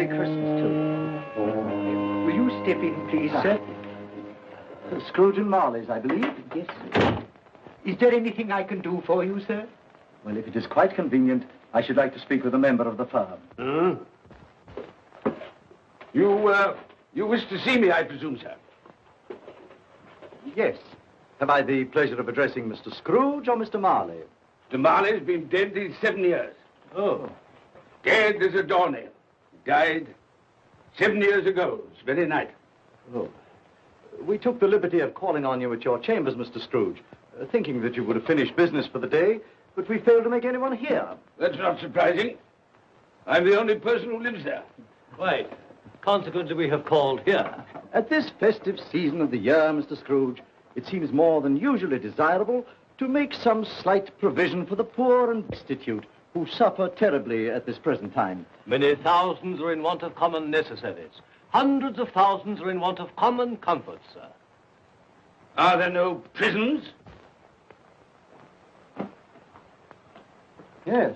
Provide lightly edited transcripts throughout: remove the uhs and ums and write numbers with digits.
Merry Christmas to you. Will you step in, please, sir? Scrooge and Marley's, I believe. Yes, sir. Is there anything I can do for you, sir? Well, if it is quite convenient, I should like to speak with a member of the firm. You wish to see me, I presume, sir? Yes. Have I the pleasure of addressing Mr. Scrooge or Mr. Marley? Mr. Marley's been dead these 7 years. Oh. Dead as a doornail. He died 7 years ago, this very night. Oh. We took the liberty of calling on you at your chambers, Mr. Scrooge, thinking that you would have finished business for the day, but we failed to make anyone here. That's not surprising. I'm the only person who lives there. Right. Consequently, we have called here. At this festive season of the year, Mr. Scrooge, it seems more than usually desirable to make some slight provision for the poor and destitute who suffer terribly at this present time. Many thousands are in want of common necessaries. Hundreds of thousands are in want of common comforts, sir. Are there no prisons? Yes,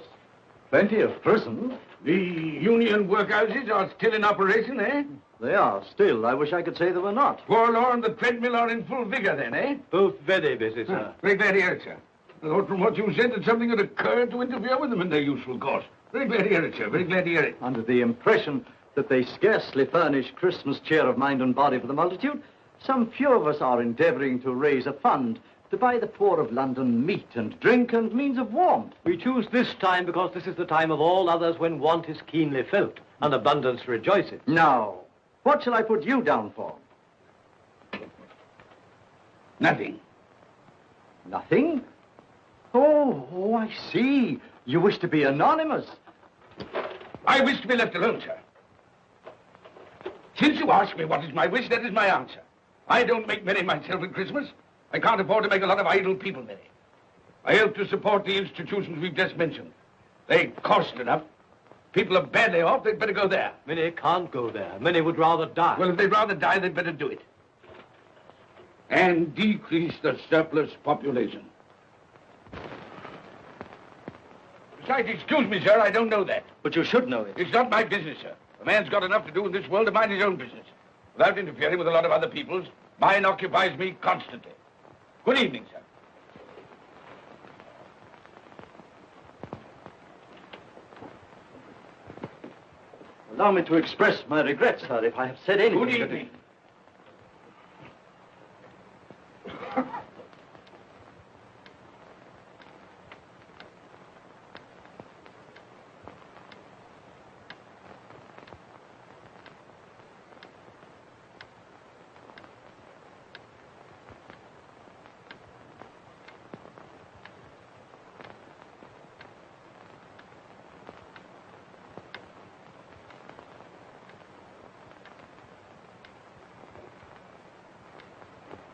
plenty of prisons. The union workhouses are still in operation, eh? They are still. I wish I could say they were not. Forlorn and the treadmill are in full vigor, then, eh? Both very busy, sir. Very glad to hear it, sir. I thought from what you said that something had occurred to interfere with them in their useful course. Very glad to hear it, sir. Very glad to hear it. Under the impression that they scarcely furnish Christmas cheer of mind and body for the multitude, some few of us are endeavoring to raise a fund to buy the poor of London meat and drink and means of warmth. We choose this time because this is the time of all others when want is keenly felt and abundance rejoices. Now, what shall I put you down for? Nothing. Nothing? Oh, I see. You wish to be anonymous. I wish to be left alone, sir. Since you ask me what is my wish, that is my answer. I don't make merry myself at Christmas. I can't afford to make a lot of idle people merry. I help to support the institutions we've just mentioned. They cost enough. People are badly off, they'd better go there. Many can't go there. Many would rather die. Well, if they'd rather die, they'd better do it. And decrease the surplus population. Besides, excuse me, sir, I don't know that. But you should know it. It's not my business, sir. A man's got enough to do in this world to mind his own business. Without interfering with a lot of other people's, mine occupies me constantly. Good evening, sir. Allow me to express my regrets, sir, if I have said anything. Good evening.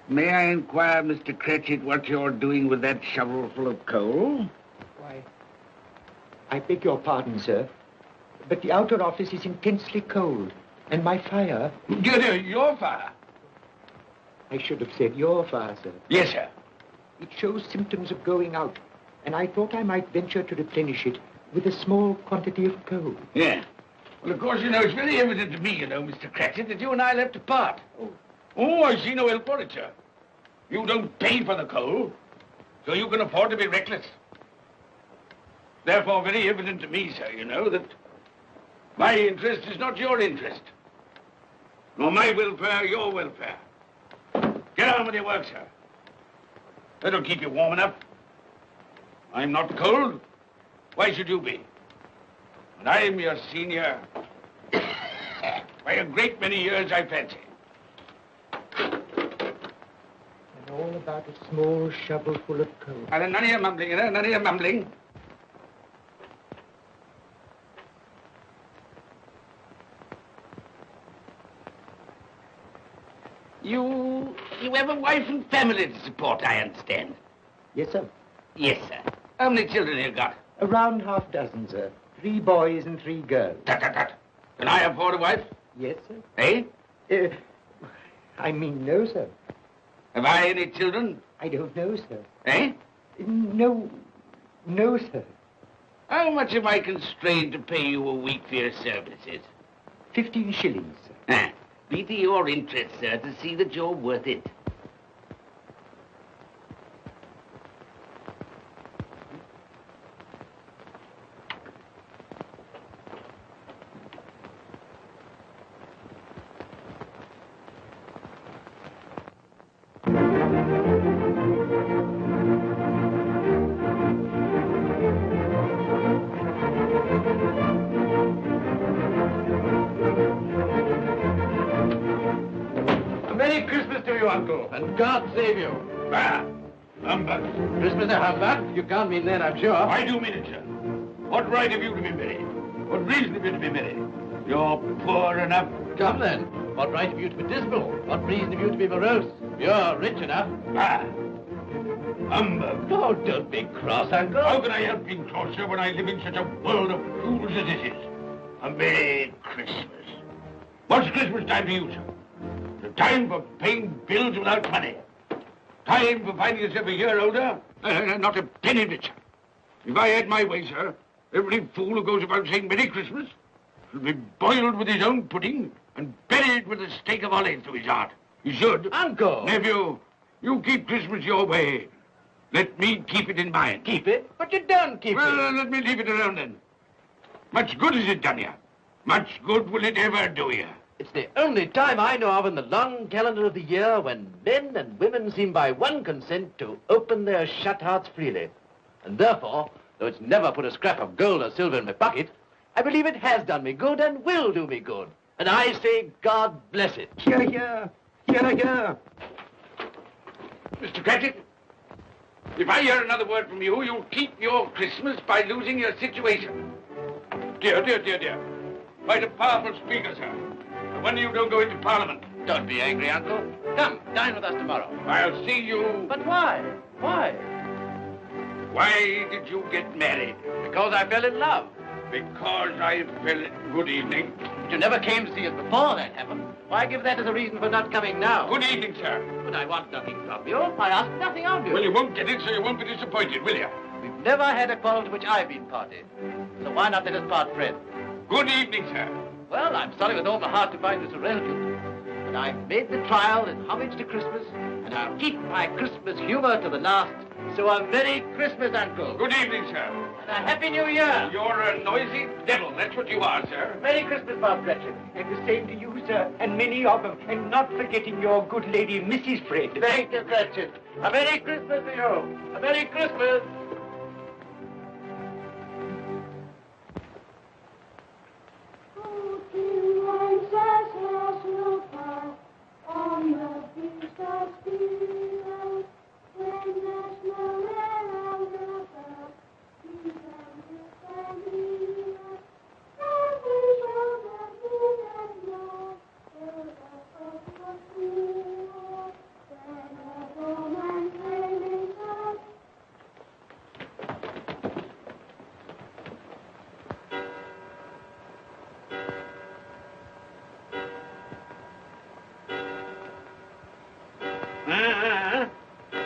May I inquire, Mr. Cratchit, what you're doing with that shovel full of coal? Why, I beg your pardon, sir, but the outer office is intensely cold, and my fire... Your fire? I should have said your fire, sir. Yes, sir. It shows symptoms of going out, and I thought I might venture to replenish it with a small quantity of coal. Yeah. Well, of course, it's very evident to me, Mr. Cratchit, that you and I left apart. Oh, I see no help for it, sir. You don't pay for the coal, so you can afford to be reckless. Therefore, very evident to me, sir, that my interest is not your interest, nor my welfare your welfare. Get on with your work, sir. That'll keep you warm enough. I'm not cold. Why should you be? And I'm your senior by a great many years, I fancy. All about a small shovel full of coal. None of your mumbling, none of your mumbling. You have a wife and family to support, I understand. Yes, sir. Yes, sir. How many children have you got? Around half dozen, sir. 3 boys and 3 girls. Tut, tut, tut. Can I afford a wife? Yes, sir. Eh? I mean, no, sir. Have I any children? I don't know, sir. Eh? No, sir. How much am I constrained to pay you a week for your services? 15 shillings. Be to your interest, sir, to see that you're worth it. Merry Christmas to you, Uncle, and God save you. Bah! Humbug. Christmas a humbug? You can't mean that, I'm sure. I do mean it, sir. What right have you to be merry? What reason have you to be merry? You're poor enough. Come then. What right have you to be dismal? What reason have you to be morose? You're rich enough. Ah! Humbug. Oh, don't be cross, Uncle. How can I help being cross, sir, when I live in such a world of fools as this is? A Merry Christmas. What's Christmas time to you, sir? The time for paying bills without money. Time for finding yourself a year older? Not a penny richer. If I had my way, sir, every fool who goes about saying Merry Christmas should be boiled with his own pudding and buried with a stake of olive through his heart. He should. Uncle! Nephew, you keep Christmas your way. Let me keep it in mine. Keep it? But you don't keep Well, it. let me leave it alone then. Much good has it done you? Much good will it ever do you? It's the only time I know of in the long calendar of the year when men and women seem by one consent to open their shut hearts freely. And therefore, though it's never put a scrap of gold or silver in my pocket, I believe it has done me good and will do me good. And I say, God bless it. Hear, hear. Hear, hear. Mr. Cratchit, if I hear another word from you, you'll keep your Christmas by losing your situation. Dear, dear, dear, dear. Quite a powerful speaker, sir. No wonder you don't go into Parliament. Don't be angry, Uncle. Come, dine with us tomorrow. I'll see you... But why? Why? Why did you get married? Because I fell in love. Because I fell... Good evening. But you never came to see us before that happened. Why give that as a reason for not coming now? Good evening, sir. But I want nothing from you. I ask nothing of you. Well, you won't get it, so you won't be disappointed, will you? We've never had a quarrel to which I've been party. So why not let us part friends? Good evening, sir. Well, I'm sorry with all my heart to find this a relative. But I've made the trial in homage to Christmas, and I'll keep my Christmas humor to the last. So a Merry Christmas, Uncle. Good evening, sir. And a Happy New Year. You're a noisy devil, that's what you are, sir. Merry Christmas, Bob Gretchen. And the same to you, sir, and many of them. And not forgetting your good lady, Mrs. Fred. Thank you, Gretchen. A Merry Christmas to you. A Merry Christmas.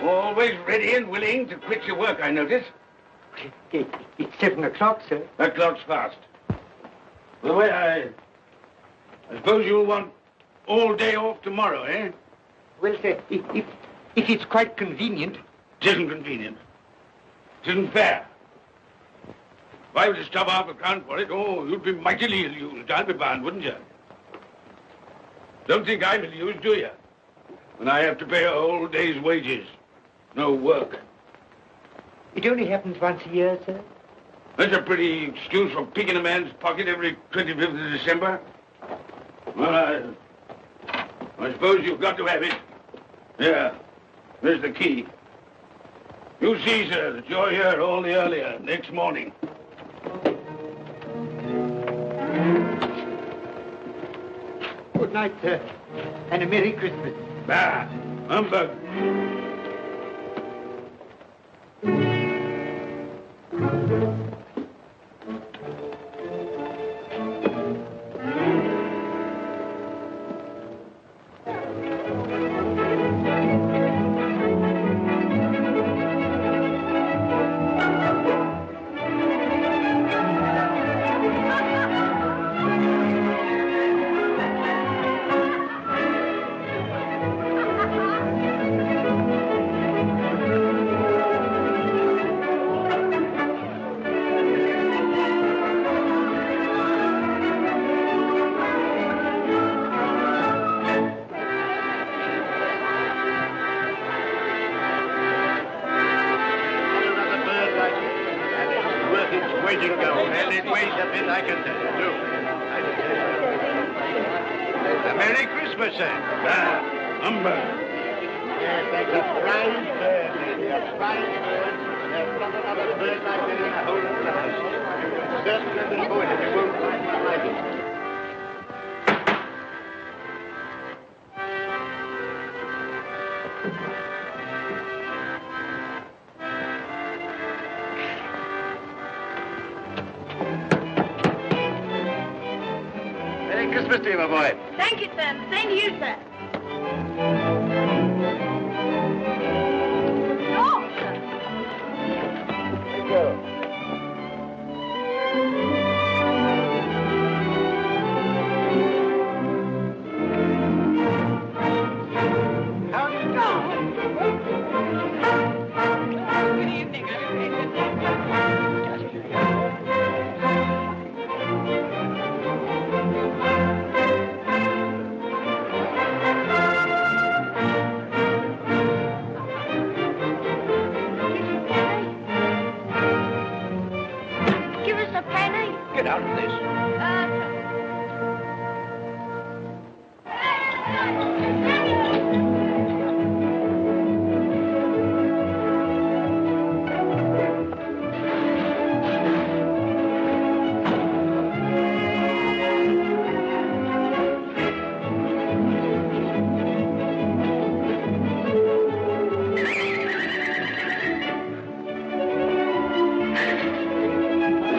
Always ready and willing to quit your work, I notice. It's 7 o'clock, sir. That clock's fast. By the way, I suppose you'll want all day off tomorrow, eh? Well, sir, if it's quite convenient. It isn't convenient. It isn't fair. If I were to stop half a crown for it, oh, you'd be mightily ill-used, I'll be bound, wouldn't you? Don't think I'm ill-used, do you? When I have to pay a whole day's wages. No work. It only happens once a year, sir. That's a pretty excuse for picking a man's pocket every 25th of December. Well, I suppose you've got to have it. Yeah, there's the key. You see, sir, that you're here all the earlier next morning. Good night, sir, and a Merry Christmas. Bah, humbug. magic go, and it weighs a bit, I can tell you, too. A Merry Christmas, sir. Humbug. Yes, that's a fine bird, lady, a fine bird. There's not another bird like that in the whole of the house. You certainly have been born if you won't find one like it. Merry Christmas to you, my boy. Thank you, sir. Same to you, sir. Oh, sir. Thank you. How do you do? Good evening. Give us a penny. Get out of this.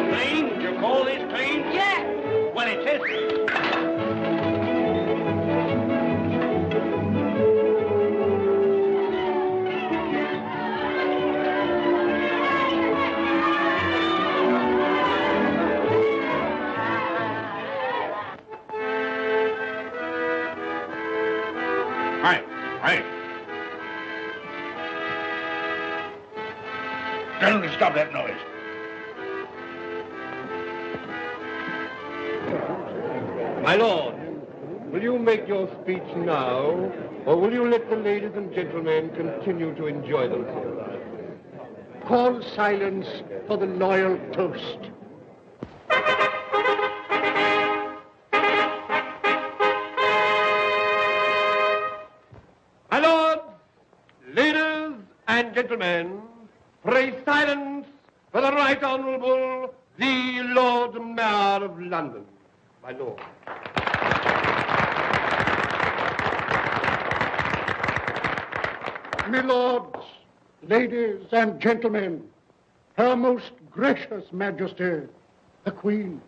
Clean? You call this clean? Yeah. Well, it is. Right, right. Tell them to stop that noise. My lord, will you make your speech now, or will you let the ladies and gentlemen continue to enjoy themselves? Call silence for the loyal toast. My lords, ladies and gentlemen, pray silence for the Right Honourable the Lord Mayor of London. My lord. My lords, ladies and gentlemen, Her Most Gracious Majesty, the Queen.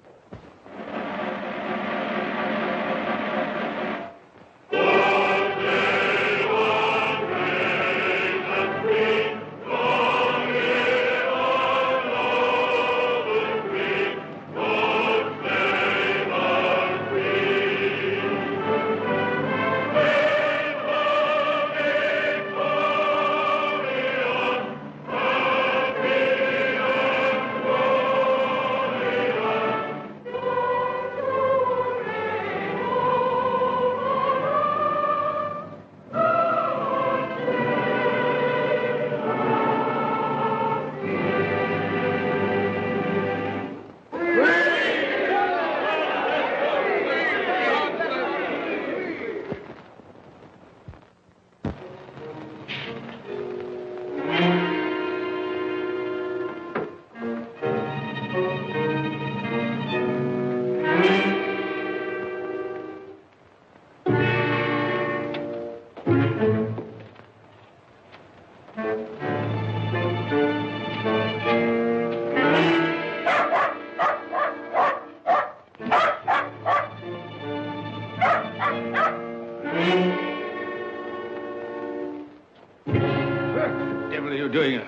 What the devil are you doing?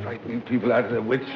Frightening people out of their wits.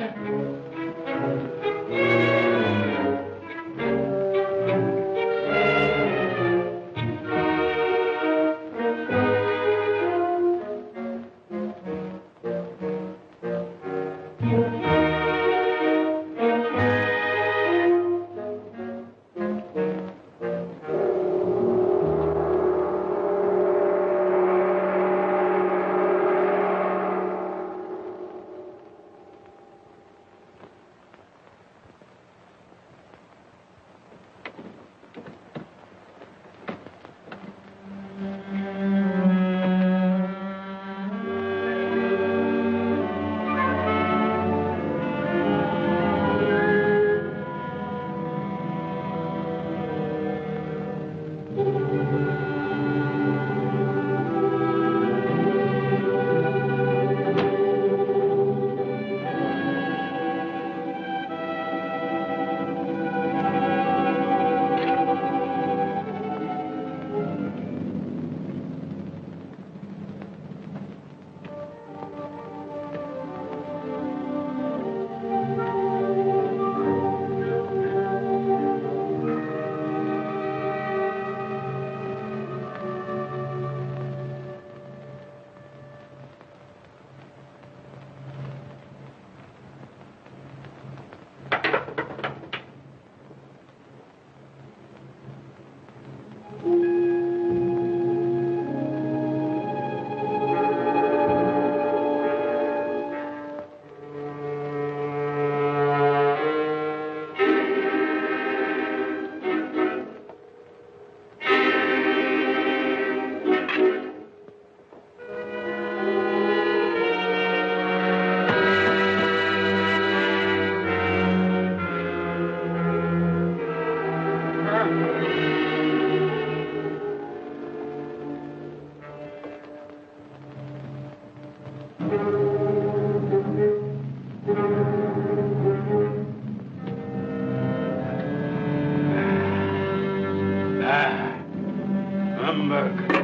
smirk.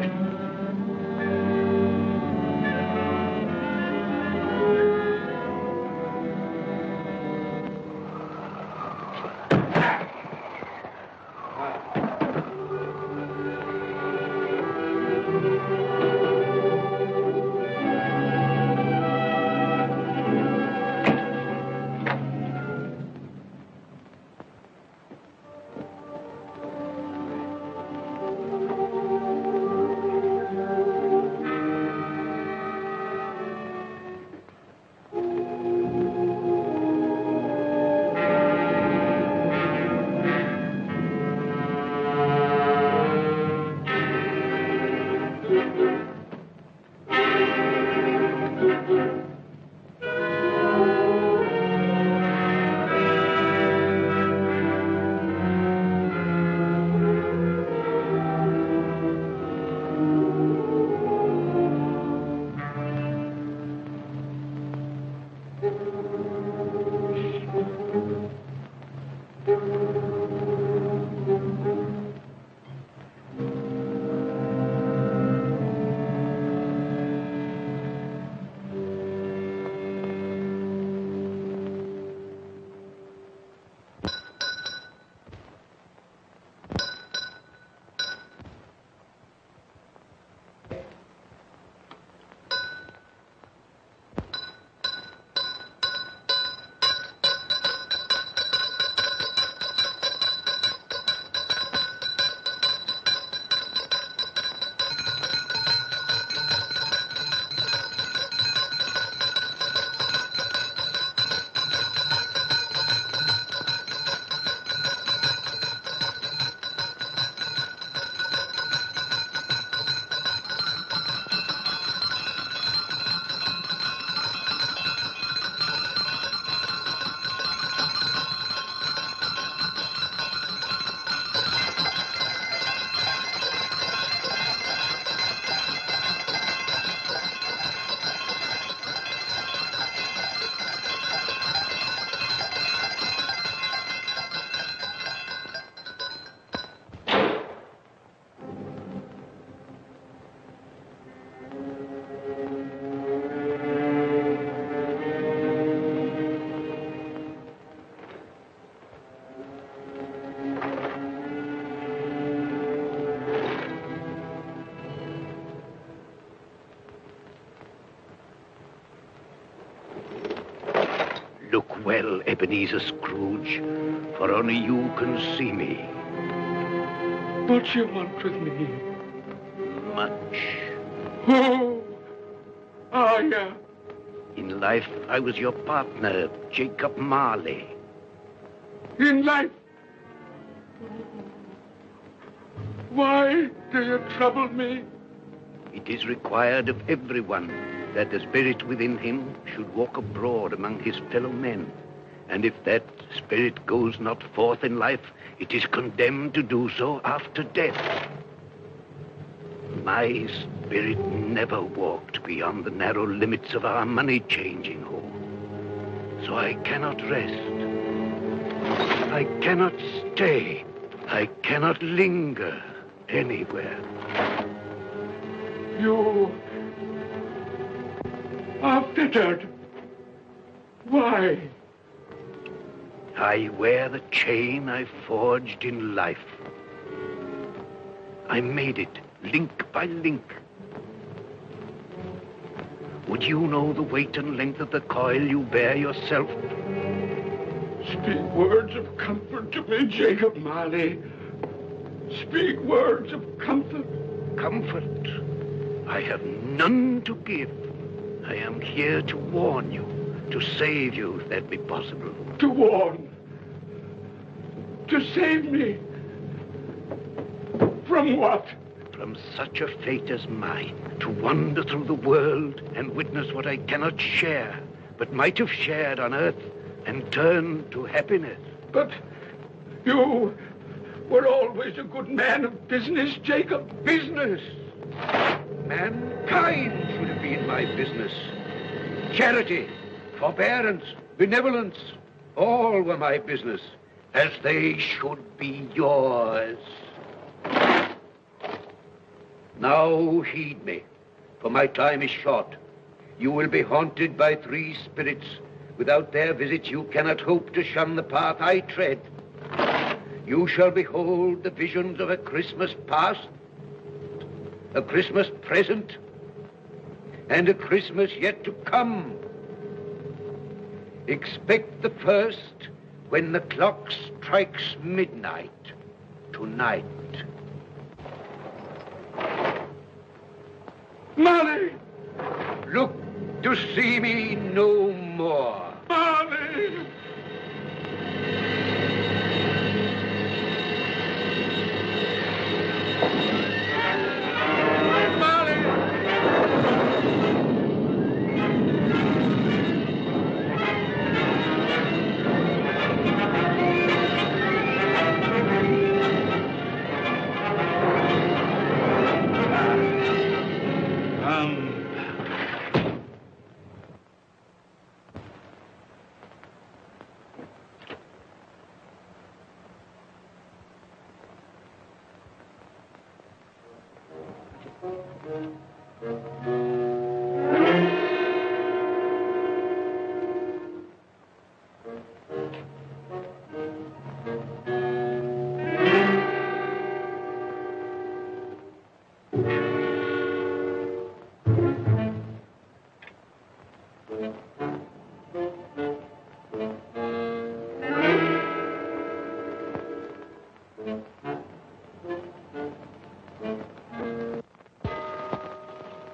Look well, Ebenezer Scrooge, for only you can see me. What you want with me? Much. Oh, yeah. In life, I was your partner, Jacob Marley. In life? Why do you trouble me? It is required of everyone that the spirit within him should walk abroad among his fellow men. And if that spirit goes not forth in life, it is condemned to do so after death. My spirit never walked beyond the narrow limits of our money-changing hall. So I cannot rest. I cannot stay. I cannot linger anywhere. You are fettered. Why? I wear the chain I forged in life. I made it link by link. Would you know the weight and length of the coil you bear yourself? Speak words of comfort to me, Jacob Marley. Speak words of comfort. Comfort? I have none to give. I am here to warn you, to save you, if that be possible. To warn? To save me? From what? From such a fate as mine, to wander through the world and witness what I cannot share, but might have shared on earth and turn to happiness. But you were always a good man of business, Jacob. Business? Mankind should have been my business. Charity, forbearance, benevolence, all were my business, as they should be yours. Now heed me, for my time is short. You will be haunted by 3 spirits. Without their visits, you cannot hope to shun the path I tread. You shall behold the visions of a Christmas past, a Christmas present, and a Christmas yet to come. Expect the first when the clock strikes midnight tonight. Marley! Look to see me no more. Marley!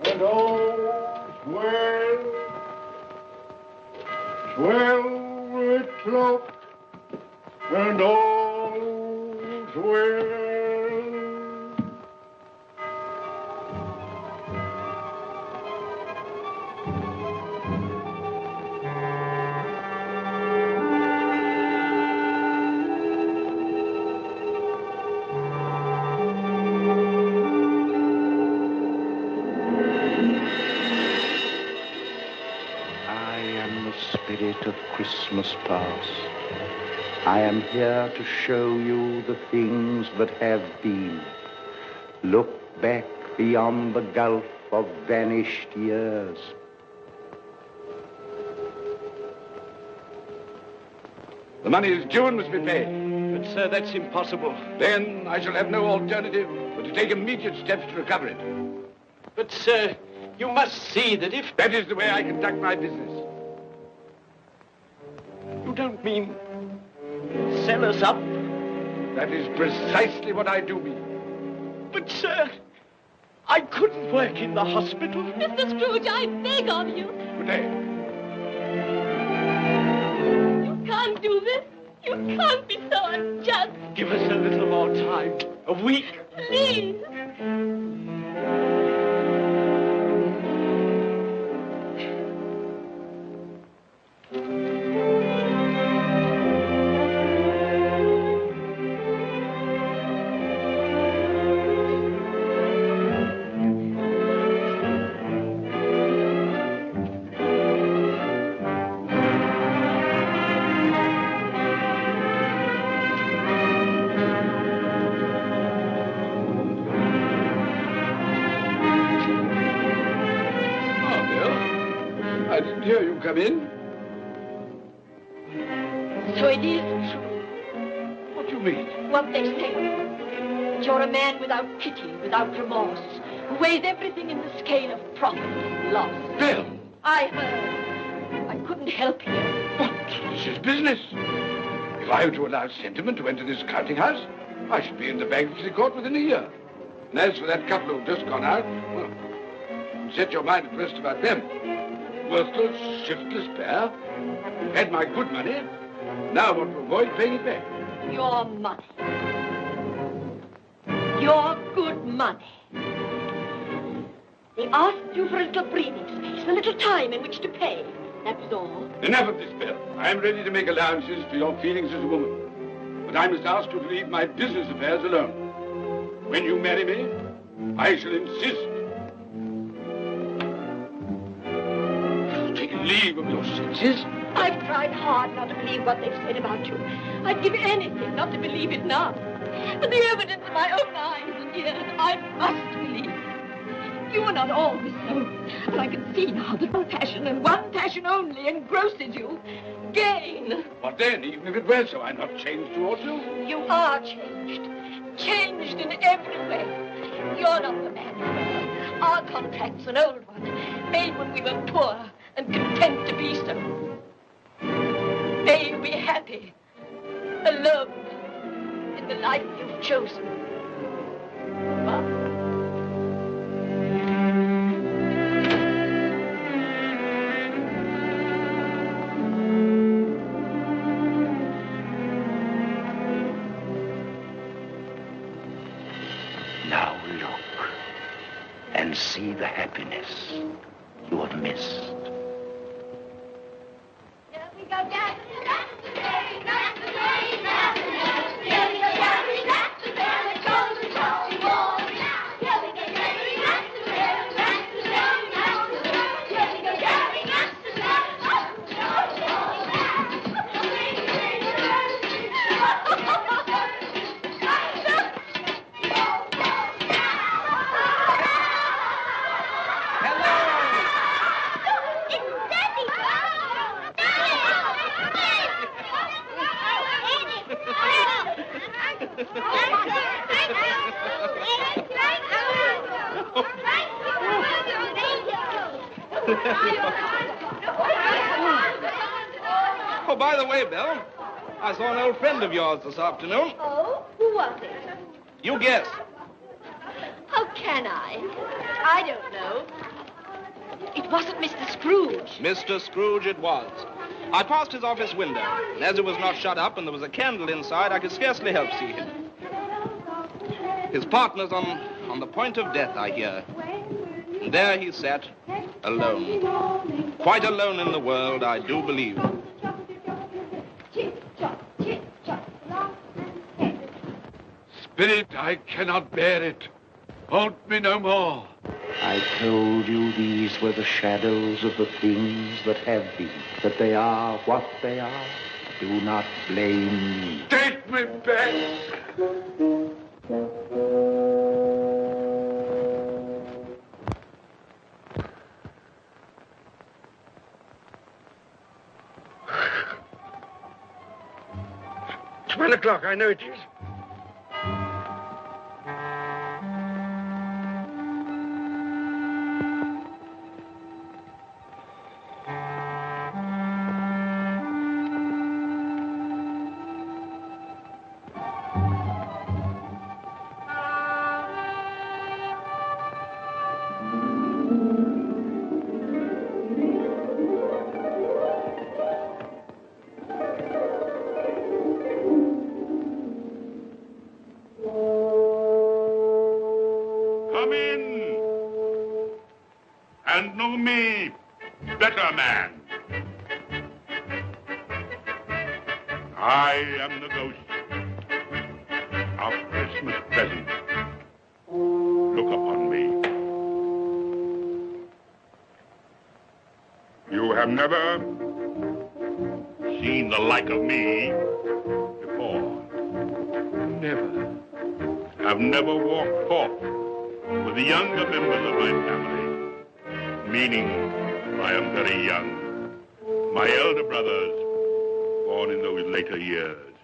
And all's well with cloak, and all's well. Spirit of Christmas past, I am here to show you the things that have been. Look back beyond the gulf of vanished years. The money is due and must be paid. But, sir, that's impossible. Then I shall have no alternative but to take immediate steps to recover it. But, sir, you must see that if... That is the way I conduct my business. You don't mean sell us up? That is precisely what I do mean. But, sir, I couldn't work in the hospital. Mr. Scrooge, I beg of you. Good day. You can't do this. You can't be so unjust. Give us a little more time. A week. Please. I didn't hear you come in. So it is true. What do you mean? What they say. That you're a man without pity, without remorse, who weighs everything in the scale of profit and loss. Bill! I heard. I couldn't help you. But this is business. If I were to allow sentiment to enter this counting house, I should be in the bankruptcy court within a year. And as for that couple who've just gone out, well, set your mind at rest about them. Worthless, shiftless pair. Had my good money. Now want to avoid paying it back. Your money. Your good money. They asked you for a little breathing space, a little time in which to pay. That was all. Enough of this, Bill. I am ready to make allowances for your feelings as a woman. But I must ask you to leave my business affairs alone. When you marry me, I shall insist. Take leave of your senses. I've tried hard not to believe what they've said about you. I'd give anything not to believe it now. But the evidence of my own eyes and ears, I must believe. You are not always so. And I can see now that one passion and one passion only engrosses you. Gain. What then? Even if it were so, I'm not changed towards you. You are changed. Changed in every way. You're not the man you were. Our contract's an old one, made when we were poor and content to be so. May you be happy, alone, in the life you've chosen. Now look and see the happiness you have missed. Here we go, Dad. Oh, by the way, Belle, I saw an old friend of yours this afternoon. Oh, who was it? You guess. How can I? I don't know. It wasn't Mr. Scrooge. Mr. Scrooge it was. I passed his office window, and as it was not shut up and there was a candle inside, I could scarcely help see him. His partner's on the point of death, I hear. And there he sat, alone. Quite alone in the world, I do believe. Spirit, I cannot bear it. Haunt me no more. I told you these were the shadows of the things that have been, that they are what they are. Do not blame me. Take me back. It's 1 o'clock, I know it is. Come in and know me, better man. I am the ghost of Christmas present. Look upon me. You have never seen the like of me before. Never. Have never walked forth with the younger members of my family, meaning I am very young. My elder brothers, born in those later years.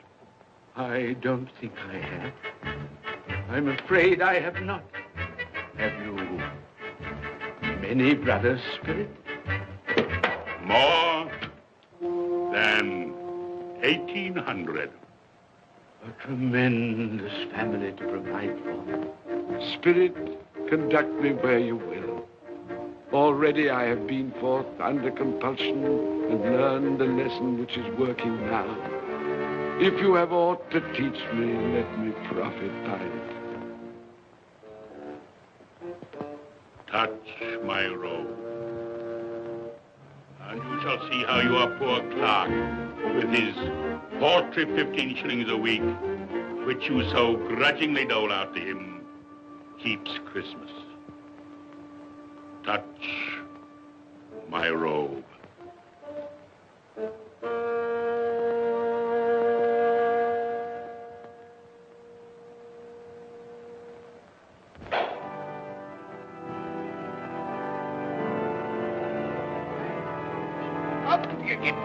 I don't think I have. I'm afraid I have not. Have you many brothers, Spirit? More than 1,800. A tremendous family to provide for. Spirit, conduct me where you will. Already I have been forth under compulsion and learned the lesson which is working now. If you have aught to teach me, let me profit by it. Touch my robe, and you shall see how your poor clerk, with his paltry 15 shillings a week, which you so grudgingly dole out to him, keeps Christmas. Touch my robe.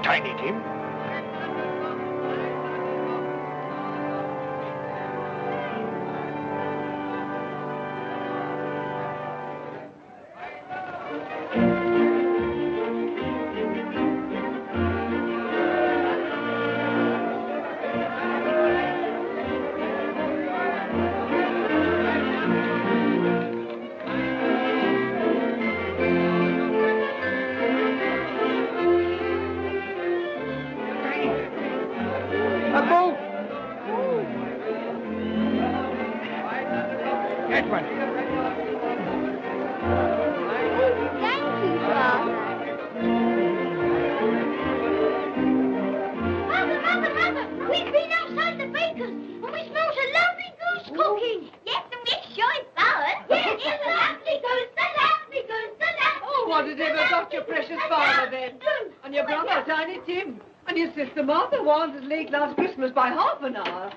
Tiny Tim. Late last Christmas by half an hour.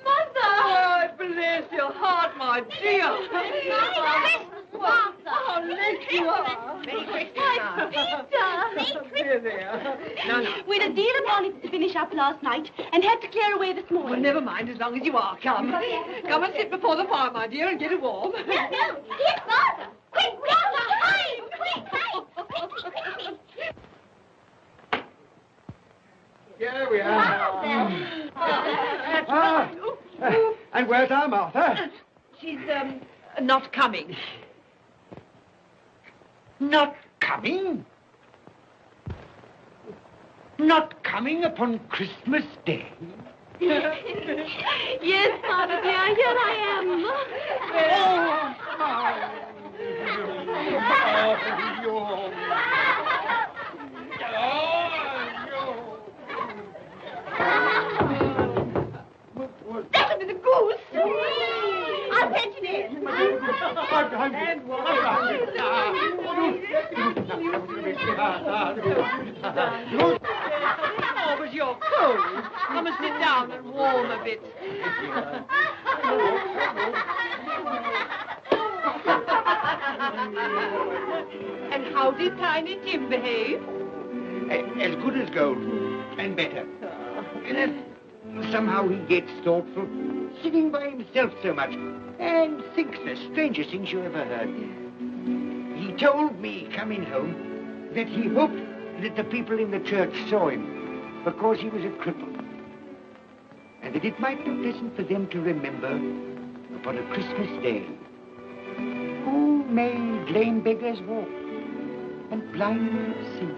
Mother! Oh, bless your heart, my dear. Martha. How late you are. Merry Christmas, Peter. There. No. We had a deal of holidays to finish up last night and had to clear away this morning. Well, never mind, as long as you are. Come. Come and sit before the fire, my dear, and get it warm. No. Here's Martha. Quick, Martha, hide. Quick. Here we are. And where's our Martha? She's, not coming. Not coming? Not coming upon Christmas Day? Yes, Father dear, here I am. That'll be the goose. I'll fetch it in. Oh, but you're cold. Come and sit down and warm a bit. And how did Tiny Tim behave? As good as gold, and better. Somehow he gets thoughtful, sitting by himself so much, and thinks the strangest things you ever heard. He told me, coming home, that he hoped that the people in the church saw him, because he was a cripple, and that it might be pleasant for them to remember, upon a Christmas day, who made lame beggars walk, and blind men see.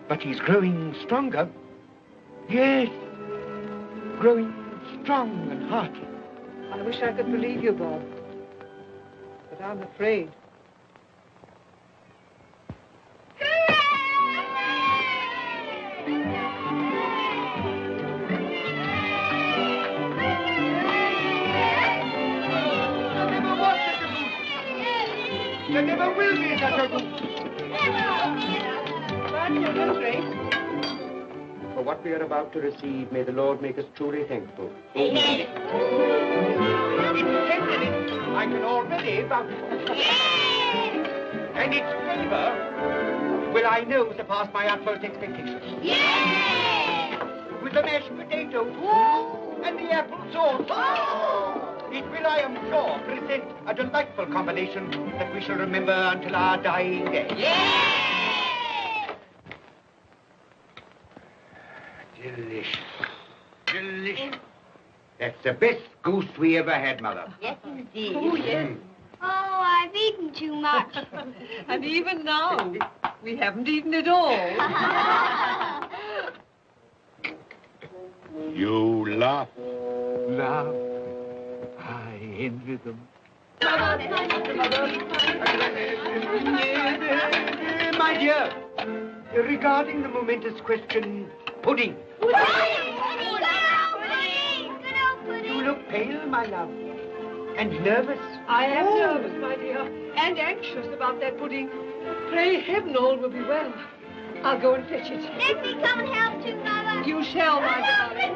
But he's growing stronger. Yes, growing strong and hearty. I wish I could believe you, Bob. But I'm afraid. There never will be such a goose. For what we are about to receive, may the Lord make us truly thankful. Amen. Its tenderness I can already vouch for. And its flavor will I know surpass my utmost expectations. With the mashed potato and the apple sauce. It will, I am sure, present a delightful combination that we shall remember until our dying day. Delicious. Delicious. That's the best goose we ever had, Mother. Yes, indeed. Oh, yes. Oh, I've eaten too much. And even now, we haven't eaten it all. You laugh. Love. I envy them. My dear, regarding the momentous question, pudding. You look pale, my love, and nervous. I am nervous, my dear, and anxious about that pudding. Pray heaven all will be well. I'll go and fetch it. Let me come and help too, Mother. You shall, my darling.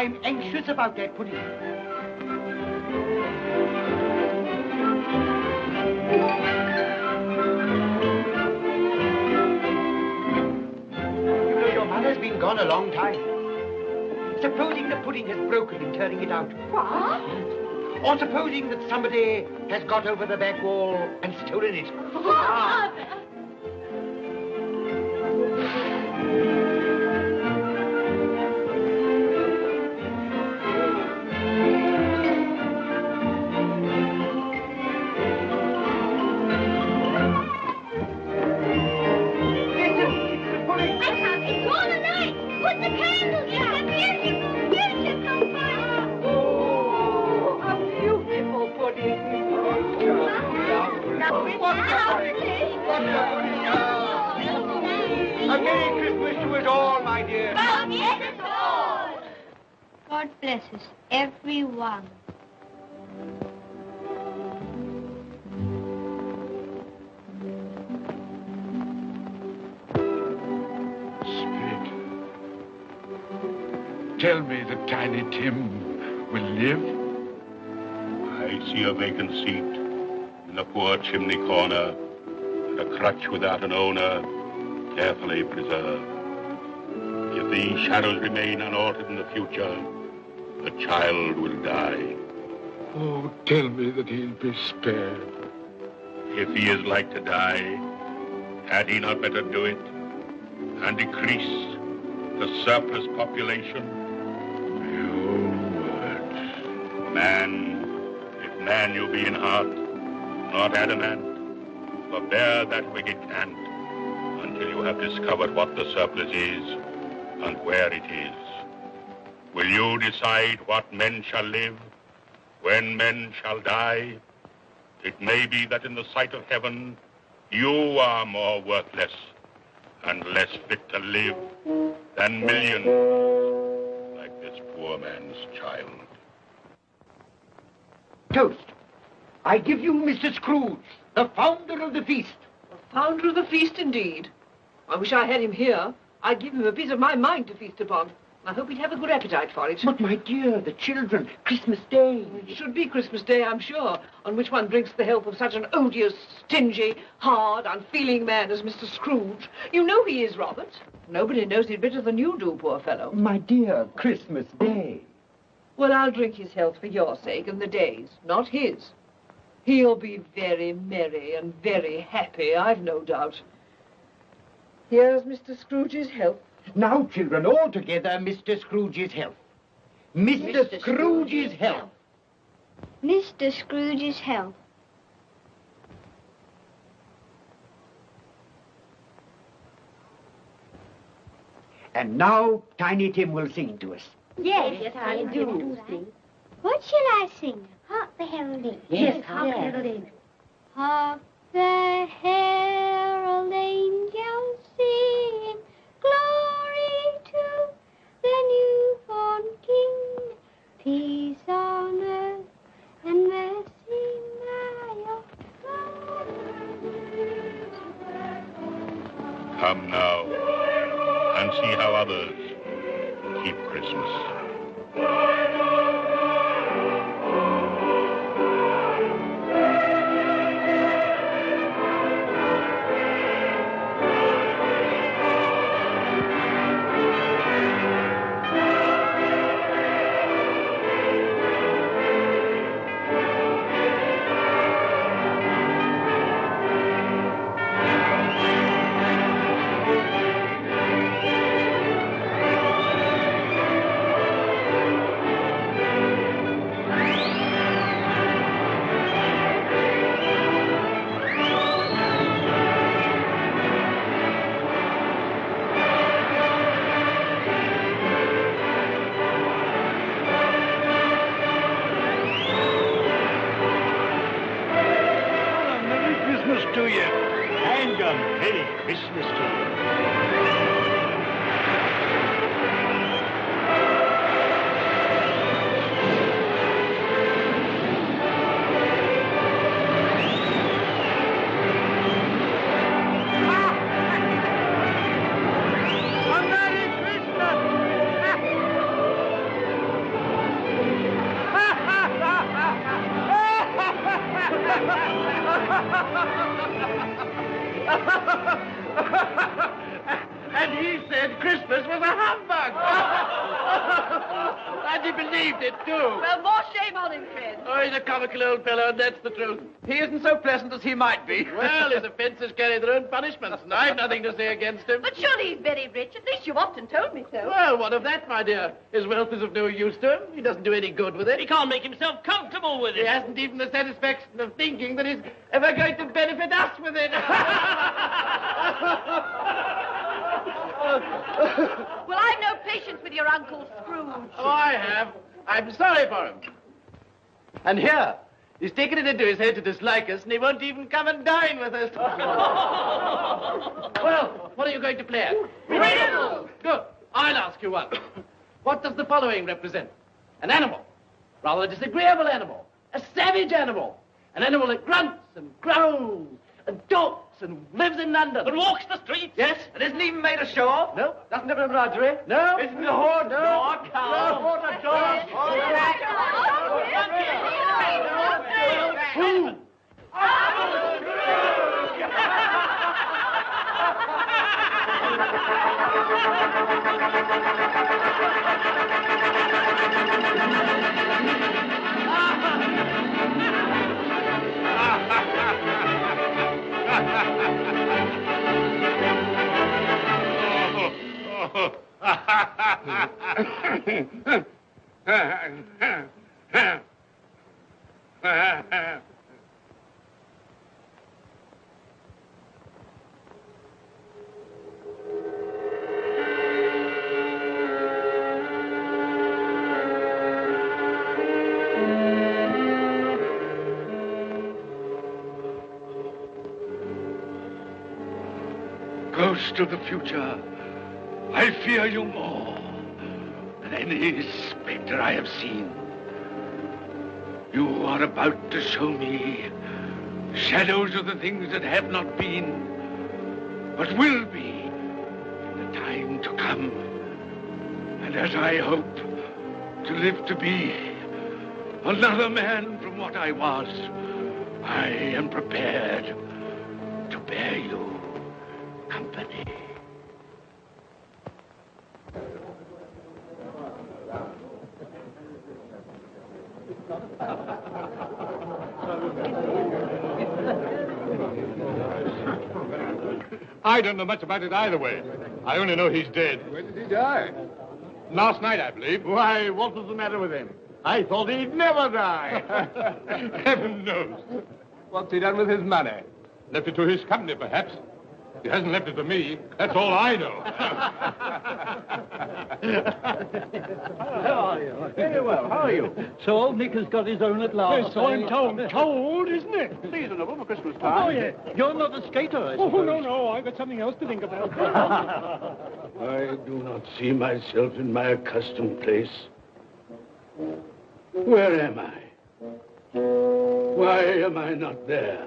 I'm anxious about that pudding. You know, your mother's been gone a long time. Supposing the pudding has broken in turning it out. What? Or supposing that somebody has got over the back wall and stolen it. Father! A Merry Christmas to us all, my dear. God bless us all. God bless us, everyone. Spirit, tell me that Tiny Tim will live. I see a vacant seat in the poor chimney corner, and a crutch without an owner, carefully preserved. If these shadows remain unaltered in the future, the child will die. Oh, tell me that he'll be spared. If he is like to die, had he not better do it and decrease the surplus population? Your words. Man, if man you be in heart, not adamant, forbear that wicked cant until you have discovered what the surplus is and where it is. Will you decide what men shall live, when men shall die? It may be that in the sight of heaven, you are more worthless and less fit to live than millions like this poor man's child. Toast. I give you Mr. Scrooge, the founder of the feast. The founder of the feast, indeed. I wish I had him here. I'd give him a piece of my mind to feast upon. I hope he'd have a good appetite for it. But, my dear, the children, Christmas Day. It should be Christmas Day, I'm sure, on which one drinks the health of such an odious, stingy, hard, unfeeling man as Mr. Scrooge. You know he is, Robert. Nobody knows it better than you do, poor fellow. My dear, Christmas Day. Well, I'll drink his health for your sake and the day's, not his. He'll be very merry and very happy, I've no doubt. Here's Mr. Scrooge's health. Now, children, all together, Mr. Scrooge's health. Mr. Scrooge's health. Mr. Scrooge's health. And now, Tiny Tim will sing to us. Yes, I do sing. What shall I sing? Hark the heralding. Yes, hark the heralding. Hark the herald angels sing, glory to the newborn King, peace on earth and mercy nigh. Come now and see how others keep Christmas. To you. And a Merry Christmas to you. And he said Christmas was a humbug. And he believed it, too. Well, more shame on him, friend. Oh, he's a comical old fellow, and that's the truth. He isn't so pleasant as he might be. Well, his offences carry their own punishments, and I've nothing to say against him. But surely he's very rich. At least you've often told me so. Well, what of that, my dear? His wealth is of no use to him. He doesn't do any good with it. He can't make himself comfortable with it. He hasn't even the satisfaction of thinking that he's ever going to benefit us with it. Well, I've no patience with your Uncle Scrooge. Oh, I have. I'm sorry for him. And here, he's taken it into his head to dislike us, and he won't even come and dine with us. Well, what are you going to play at? Riddles. Good. I'll ask you one. What does the following represent? An animal. Rather a disagreeable animal. A savage animal. An animal that grunts and growls and talks and lives in London. But walks the streets? Yes. And isn't even made a show of? No. Doesn't have a menagerie? No. Isn't a horse? No. Nor a cow? No. Not a dog. Who? Ghost of the future, I fear you more than any spectre I have seen. You are about to show me shadows of the things that have not been, but will be in the time to come. And as I hope to live to be another man from what I was, I am prepared to bear you company. I don't know much about it either way. I only know he's dead. When did he die? Last night, I believe. Why, what was the matter with him? I thought he'd never die. Heaven knows. What's he done with his money? Left it to his company, perhaps. He hasn't left it to me. That's all I know. How are you? Very well. How are you? So old Nick has got his own at last. Yes, so I'm told, isn't it? Seasonable for Christmas time. Oh, yeah. You're not a skater, I suppose. Oh, no, I've got something else to think about. I do not see myself in my accustomed place. Where am I? Why am I not there?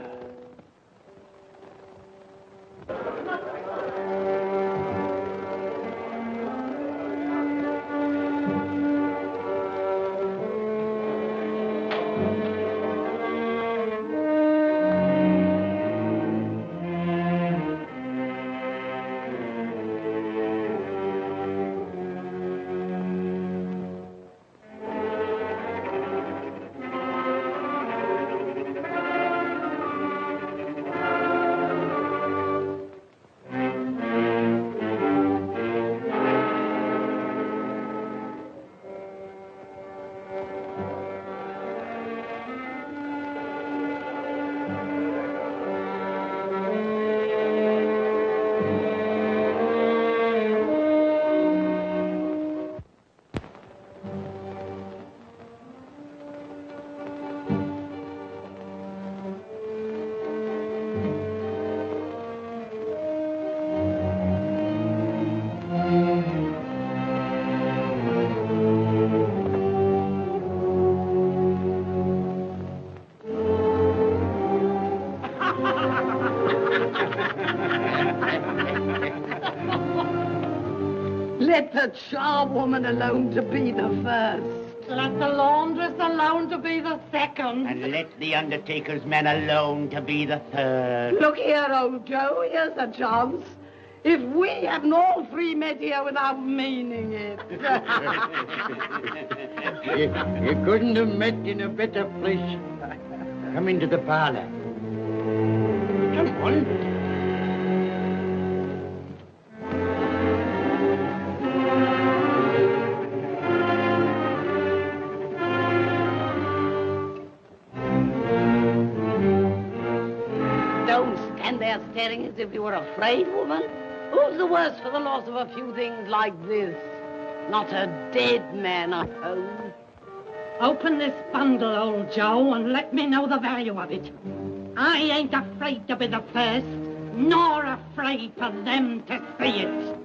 Let the charwoman alone to be the first. Let the laundress alone to be the second. And let the undertaker's man alone to be the third. Look here, old Joe, here's a chance. If we hadn't all three met here without meaning it. You couldn't have met in a better place. Come into the parlor. Come on. Don't stand there staring as if you were afraid, woman. Who's the worse for the loss of a few things like this? Not a dead man, I hope. Open this bundle, old Joe, and let me know the value of it. I ain't afraid to be the first, nor afraid for them to see it.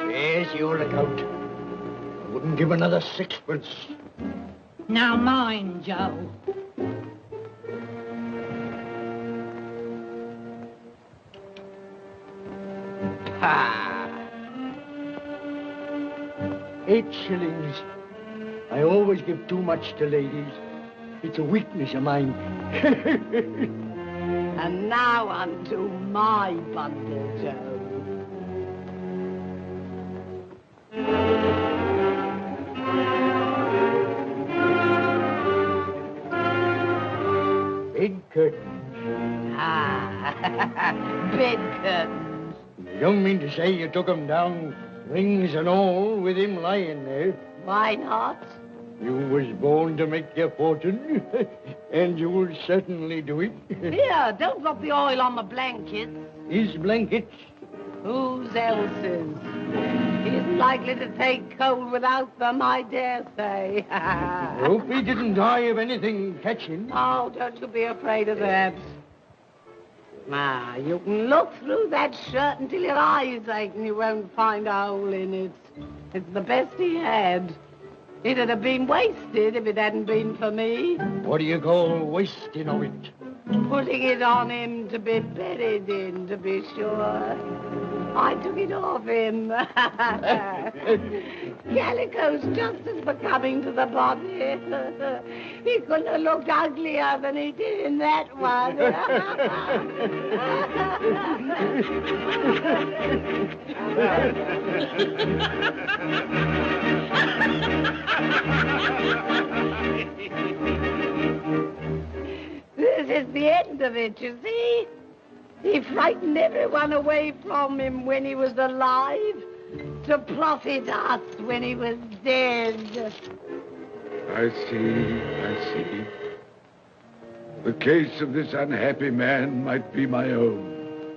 There's your account. I wouldn't give another sixpence. Now mine, Joe. Ha! 8 shillings. I always give too much to ladies. It's a weakness of mine. And now unto my bundle, Joe. Bed curtains. Ah, bed curtains. You don't mean to say you took 'em down, rings and all, with him lying there? Why not? You was born to make your fortune, and you will certainly do it. Here, don't drop the oil on the blankets. His blankets? Whose else's? He isn't likely to take cold without them, I dare say. Hope he didn't die of anything catching. Oh, don't you be afraid of that. Ah, you can look through that shirt until your eyes ache and you won't find a hole in it. It's the best he had. It'd have been wasted if it hadn't been for me. What do you call wasting of it? Putting it on him to be buried in, to be sure. I took it off him. Calico's just as becoming to the body. He couldn't have looked uglier than he did in that one. This is the end of it, you see. He frightened everyone away from him when he was alive to profit us when he was dead. I see. The case of this unhappy man might be my own.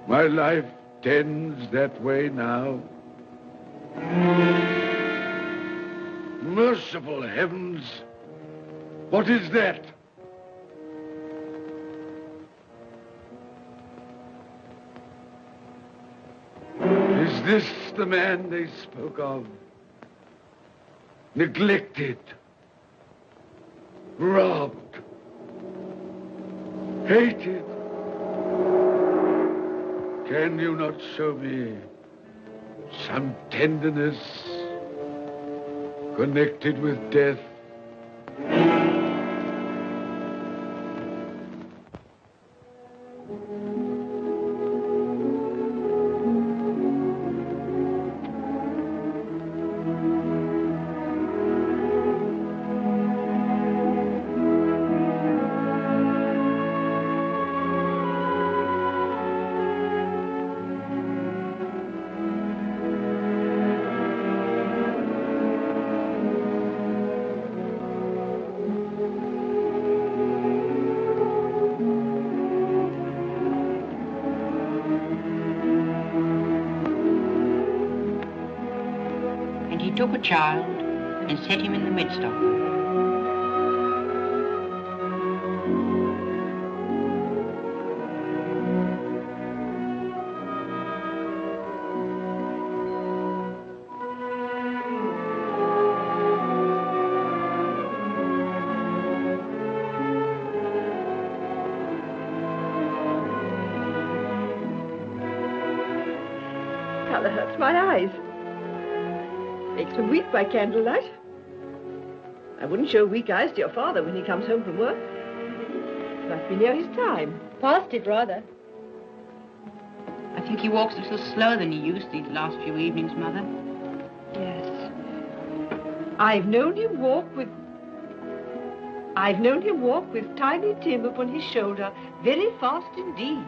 My life tends that way now. Merciful heavens! What is that? Is this the man they spoke of? Neglected, robbed, hated. Can you not show me some tenderness connected with death? Took a child and set him in the midst of them. rather hurts my eyes. Makes me weep by candlelight. I wouldn't show weak eyes to your father when he comes home from work. Must be near his time. Past it, rather. I think he walks a little slower than he used these last few evenings, Mother. Yes. I've known him walk with Tiny Tim upon his shoulder very fast indeed.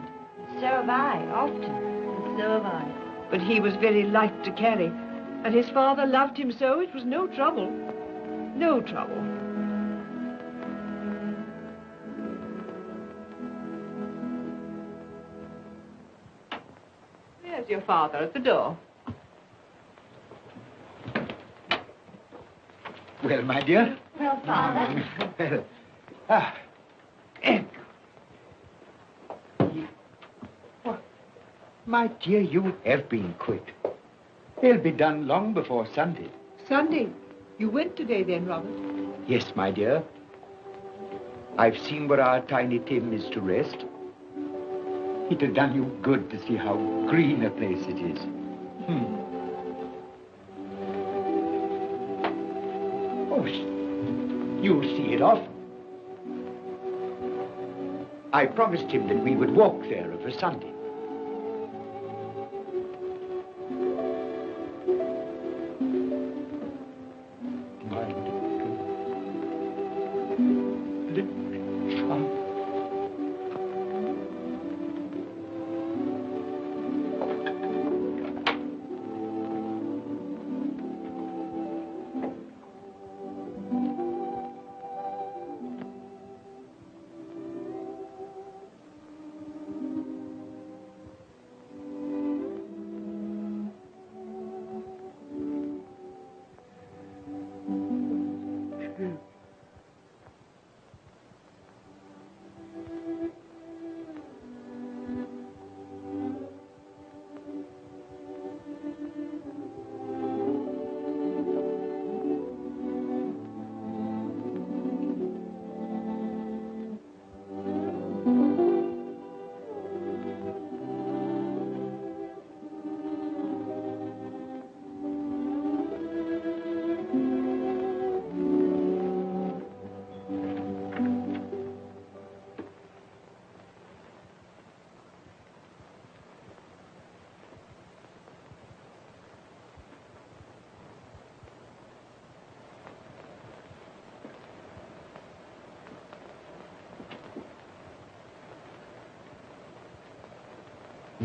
So have I, often. So have I. But he was very light to carry, and his father loved him so it was no trouble. No trouble. There's your father at the door. Well, my dear. Well, Father. My dear, you have been quick. They'll be done long before Sunday. Sunday? You went today then, Robert? Yes, my dear. I've seen where our Tiny Tim is to rest. It'll done you good to see how green a place it is. Oh, you'll see it often. I promised him that we would walk there of a Sunday.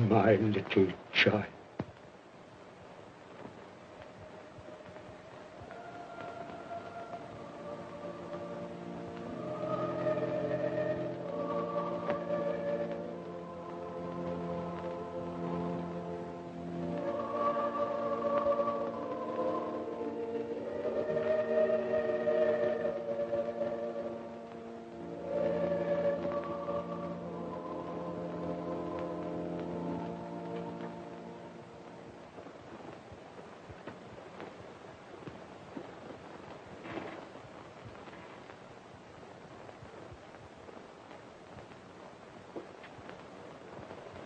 My little child.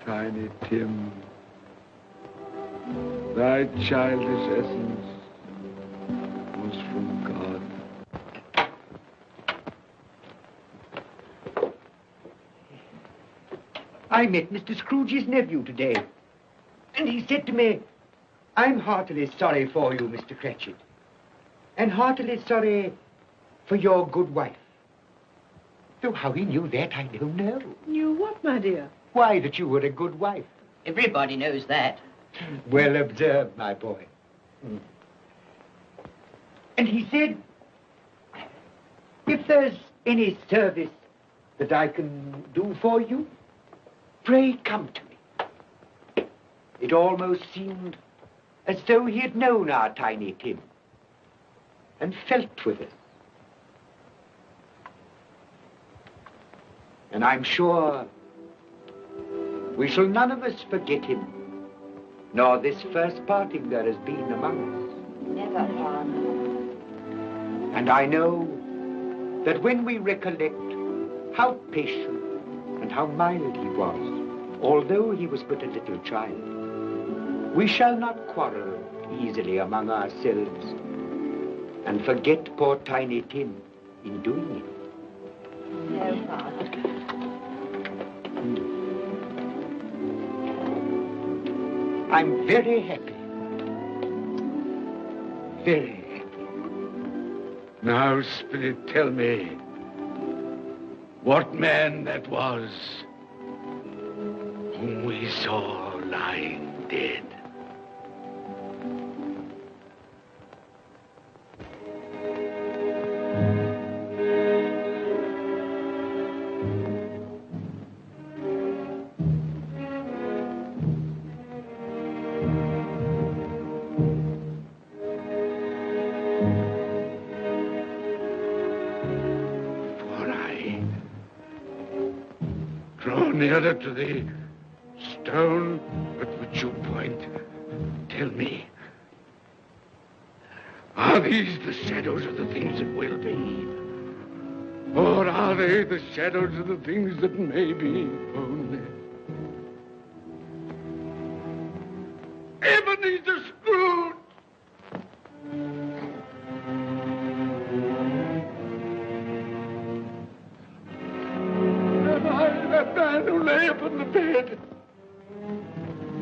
Tiny Tim, thy childish essence was from God. I met Mr. Scrooge's nephew today, and he said to me, I'm heartily sorry for you, Mr. Cratchit, and heartily sorry for your good wife. Though how he knew that, I don't know. Knew what, my dear? Why, that you were a good wife. Everybody knows that. Well observed, my boy. And he said, if there's any service that I can do for you, pray come to me. It almost seemed as though he had known our Tiny Tim and felt with us. And I'm sure we shall none of us forget him, nor this first parting there has been among us. Never, Father. And I know that when we recollect how patient and how mild he was, although he was but a little child, We shall not quarrel easily among ourselves and forget poor Tiny Tim in doing it. No, Father. I'm very happy. Very happy. Now, Spirit, tell me what man that was whom we saw lying dead. Nearer to the stone at which you point, tell me, are these the shadows of the things that will be? Or are they the shadows of the things that may be only? Ebenezer Scrooge! That man who lay upon the bed.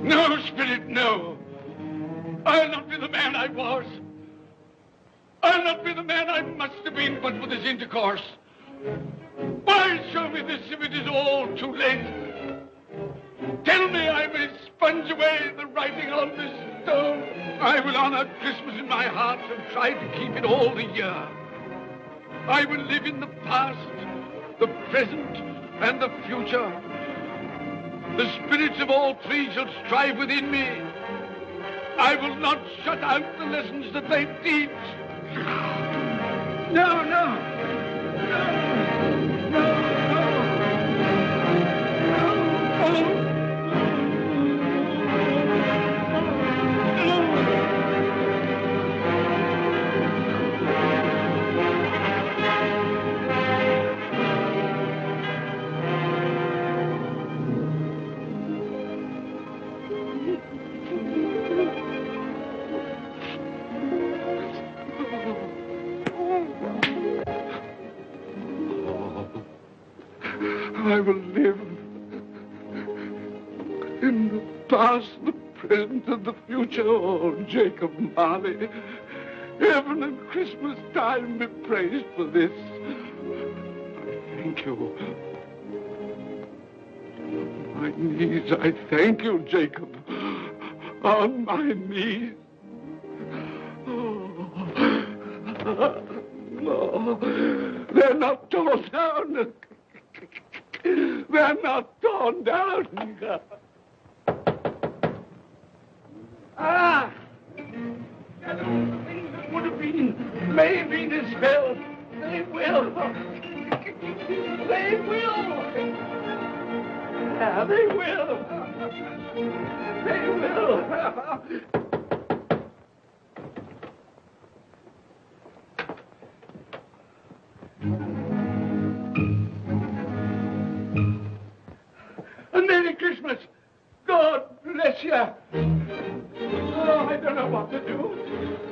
No, Spirit, no. I'll not be the man I was. I'll not be the man I must have been but for this intercourse. Why show me this if it is all too late? Tell me I may sponge away the writing on this stone. I will honor Christmas in my heart and try to keep it all the year. I will live in the past, the present, and the future. The spirits of all three shall strive within me. I will not shut out the lessons that they teach. No, no. No, no, no. No, no. I will live in the past, the present, and the future. Oh, Jacob Marley, heaven and Christmas time be praised for this. I thank you. On my knees, I thank you, Jacob. On my knees. Oh, no, they're not torn down. They're not torn down. Ah! The things that would have been may be dispelled. They will. They will. Yeah, they will. They will. Merry Christmas! God bless you! Oh, I don't know what to do.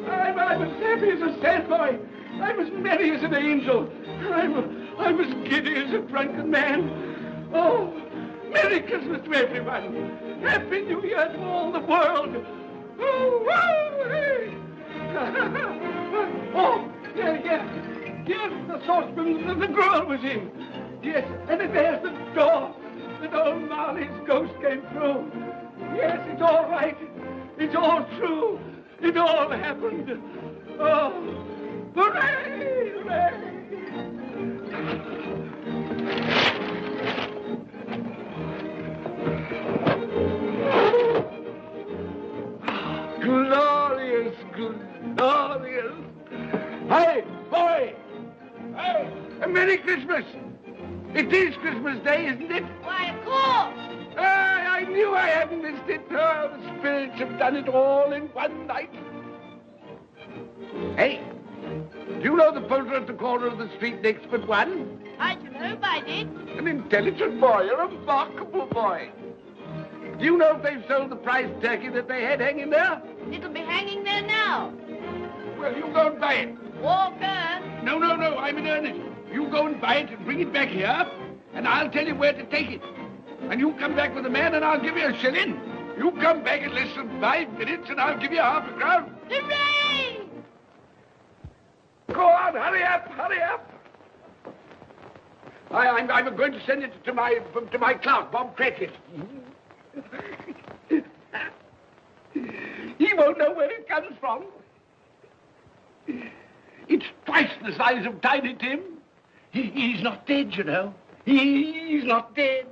I'm as happy as a sandboy. I'm as merry as an angel. I'm as giddy as a drunken man. Oh, Merry Christmas to everyone. Happy New Year to all the world. Oh, hey. Oh, yeah. Yes, the saucepan that the girl was in. Yes, and there's the door. That old Marley's ghost came through. Yes, it's all right. It's all true. It all happened. Oh, hooray! Hooray! Glorious, glorious. Hey, boy! Hey, a Merry Christmas! It is Christmas Day, isn't it? Why, of course. I knew I hadn't missed it. Oh, the spirits have done it all in one night. Hey, do you know the poulterer at the corner of the street next but one? I should hope I did. An intelligent boy, a remarkable boy. Do you know if they've sold the prize turkey that they had hanging there? It'll be hanging there now. Well, you go and buy it. Walker! No, I'm in earnest. You go and buy it and bring it back here, and I'll tell you where to take it. And you come back with the man, and I'll give you a shilling. You come back in less than 5 minutes, and I'll give you half a crown. Hooray! Go on, hurry up. I'm going to send it to my clerk, Bob Cratchit. He won't know where it comes from. It's twice the size of Tiny Tim. He's not dead, you know. He's not dead.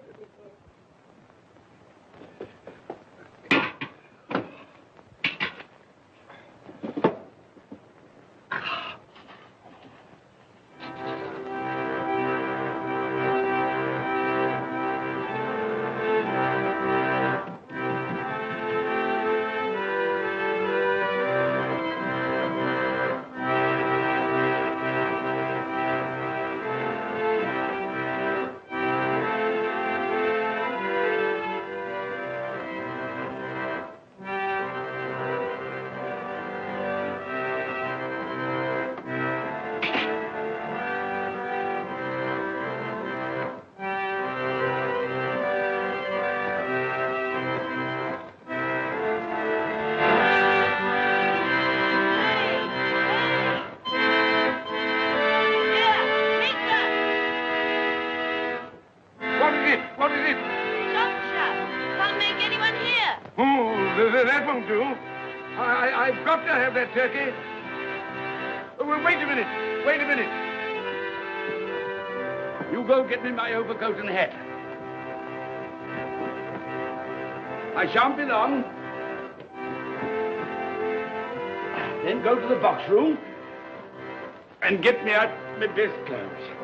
That won't do. I've got to have that turkey. Well, wait a minute. You go get me my overcoat and hat. I shan't be long. Then go to the box room and get me out my best clothes.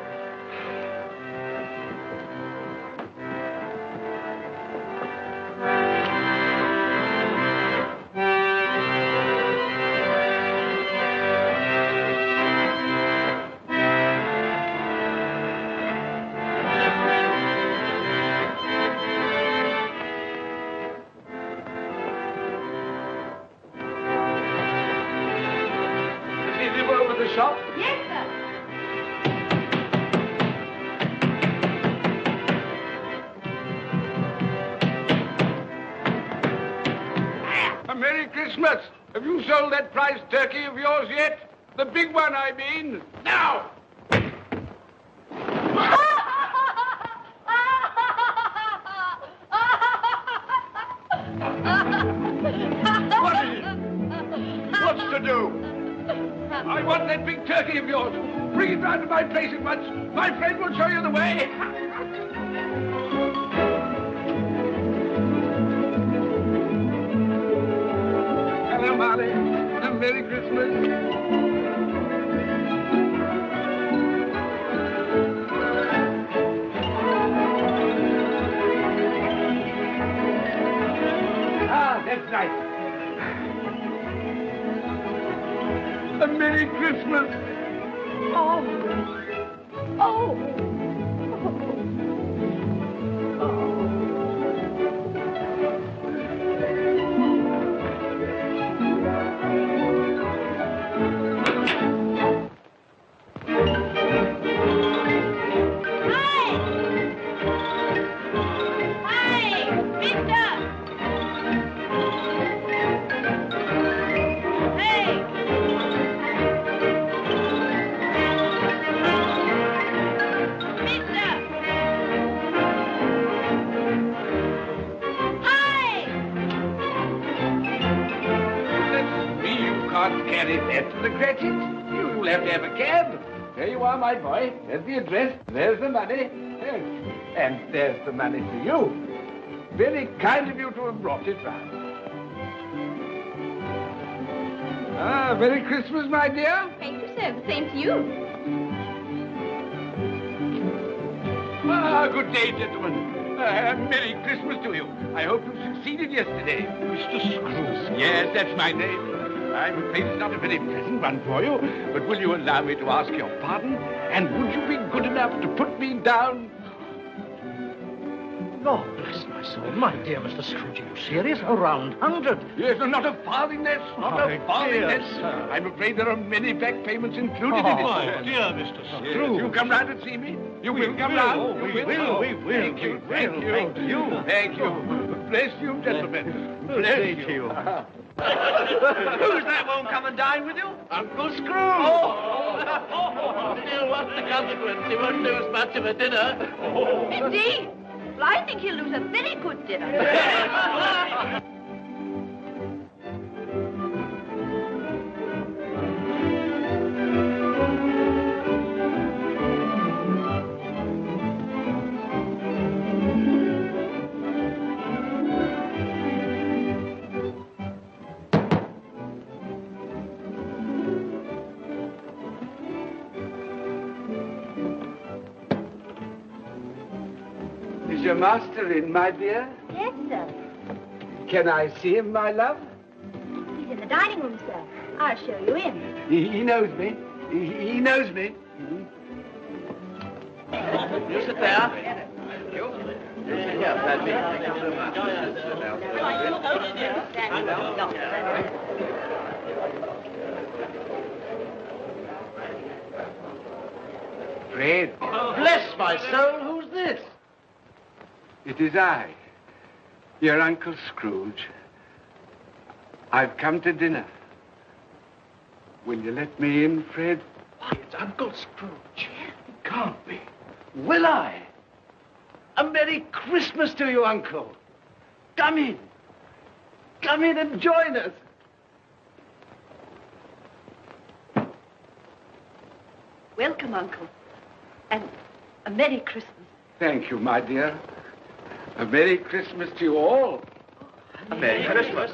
Have you sold that prize turkey of yours yet? The big one, I mean. Now! What is it? What's to do? I want that big turkey of yours. Bring it round to my place at once. My friend will show you the way. Hello, Marley. And Merry Christmas. Ah, that's nice. A Merry Christmas. Oh. Carry that to the Cratchit. You'll have to have a cab. There you are, my boy. There's the address. There's the money. Yes. And there's the money for you. Very kind of you to have brought it round. Ah, Merry Christmas, my dear. Thank you, sir. The same to you. Ah, good day, gentlemen. Merry Christmas to you. I hope you succeeded yesterday. Mr. Scrooge. Yes, that's my name. I'm afraid it's not a very pleasant one for you, but will you allow me to ask your pardon? And would you be good enough to put me down? Lord bless my soul. My dear Mr. Scrooge, are you serious? A round 100. Yes, not a farthing less. Not My a farthing dear less. sir. I'm afraid there are many back payments included in it. My sir. dear Mr. Yes, Scrooge. you come round and see me. You We will come will. round. Oh, You we will. We will. Thank you. We Thank will. you. Thank you. Thank you. Bless you, gentlemen. Bless Thank you. Who's that won't come and dine with you? Uncle Scrooge! Still, what's the consequence? He won't lose much of a dinner. Indeed. Well, I think he'll lose a very good dinner. Is your master in, my dear? Yes, sir. Can I see him, my love? He's in the dining room, sir. I'll show you in. He knows me. He knows me. You sit there. Here, Padme. Thank you so much. Fred, Bless my soul, who's this? it is I, your Uncle Scrooge. I've come to dinner. Will you let me in, Fred? Why, it's Uncle Scrooge. It can't be. Will I? A Merry Christmas to you, Uncle. Come in. Come in and join us. Welcome, Uncle. And a Merry Christmas. Thank you, my dear. A Merry Christmas to you all. A Merry Christmas.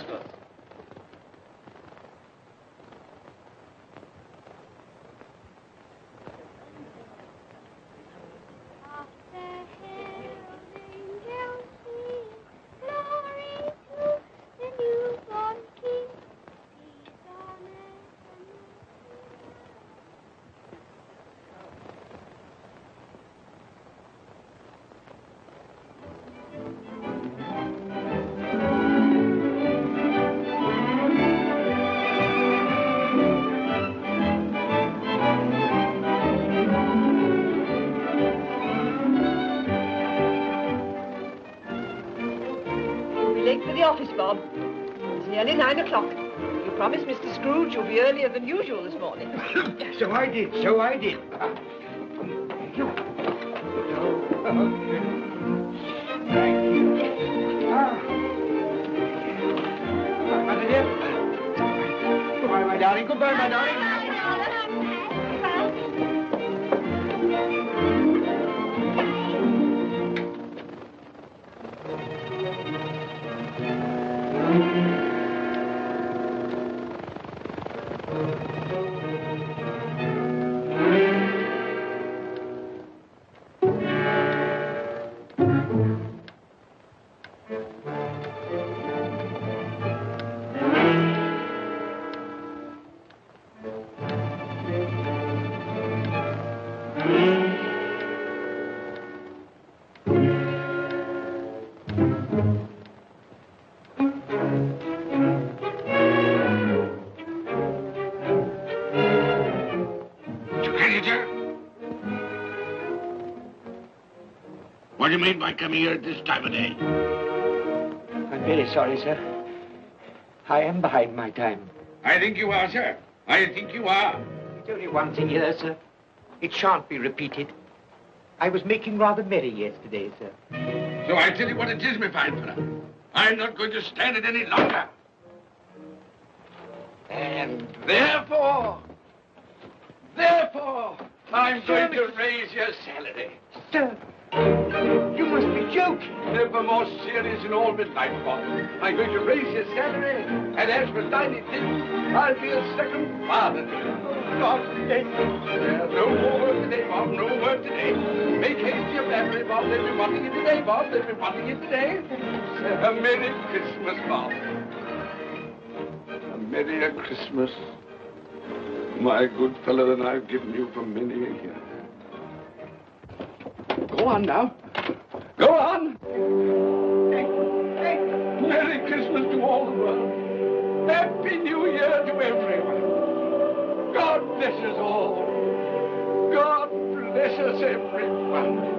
Office, Bob. It's nearly 9 o'clock. You promised Mr. Scrooge you'll be earlier than usual this morning. So I did. So I did. Thank you. Thank you. Mother dear. Goodbye, my darling. Goodbye, my darling. What do you mean by coming here at this time of day? I'm very sorry, sir. I am behind my time. I think you are, sir. I think you are. There's only one thing here, sir. It shan't be repeated. I was making rather merry yesterday, sir. So I tell you what it is, my fine fellow. I'm not going to stand it any longer. And therefore, I'm going to raise your salary. Sir, you must be joking. Never more serious in all my life, Bob. I'm going to raise your salary, and as for tiny things, I'll be a second father to you. God, thank you. No more work today, Bob. No work today. Make haste to your family, Bob. They'll be wanting you today, Bob. They'll be wanting you today. A Merry Christmas, Bob. A Merry Christmas, my good fellow, than I've given you for many a year. Go on now. Go on. Merry Christmas to all the world. Happy New Year to everyone. God bless us all. God bless us everyone.